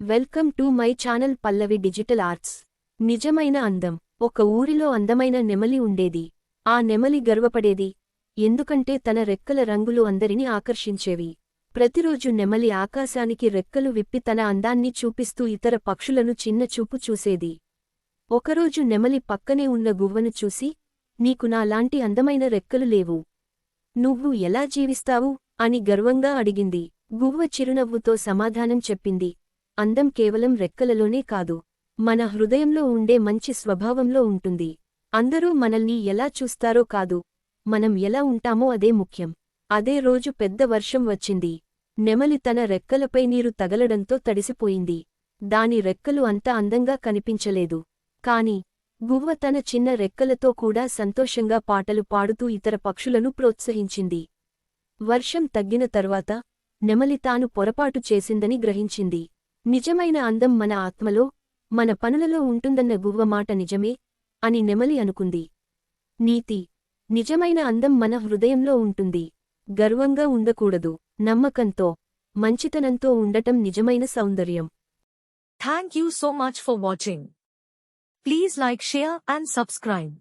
Welcome to my channel Pallavi digital arts. నిజమైన అందం. ఒక ఊరిలో అందమైన నెమలి ఉండేది. ఆ నెమలి గర్వపడేది, ఎందుకంటే తన రెక్కల రంగులు అందరిని ఆకర్షించేవి. ప్రతిరోజు నెమలి ఆకాశానికి రెక్కలు విప్పి తన అందాన్ని చూపిస్తూ ఇతర పక్షులను చిన్న చూపు చూసేది. ఒకరోజు నెమలి పక్కనే ఉన్న గువ్వను చూసి, నీకు నాలాంటి అందమైన రెక్కలు లేవు. నువ్వు ఎలా జీవిస్తావు అని గర్వంగా అడిగింది. గువ్వ చిరునవ్వుతో సమాధానం చెప్పింది, అందం కేవలం రెక్కలలోనే కాదు, మన హృదయంలో ఉండే మంచి స్వభావంలో ఉంటుంది. అందరూ మనల్ని ఎలా చూస్తారో కాదు, మనం ఎలా ఉంటామో అదే ముఖ్యం. అదే రోజు పెద్ద వర్షం వచ్చింది. నెమలి తన రెక్కలపై నీరు తగలడంతో తడిసిపోయింది. దాని రెక్కలు అంత అందంగా కనిపించలేదు. కాని గువ్వ తన చిన్న రెక్కలతో కూడా సంతోషంగా పాటలు పాడుతూ ఇతర పక్షులను ప్రోత్సహించింది. వర్షం తగ్గిన తర్వాత నెమలి తాను పొరపాటు చేసిందని గ్రహించింది. నిజమైన అందం మన ఆత్మలో, మన పనులలో ఉంటుందన్న గువ్వ మాట నిజమే అని నెమలి అనుకుంది. నీతి. నిజమైన అందం మన హృదయంలో ఉంటుంది. గర్వంగా ఉండకూడదు, నమ్మకంతో, మంచితనంతో ఉండటం నిజమైన సౌందర్యం. Thank you so much for watching. Please like, share and subscribe.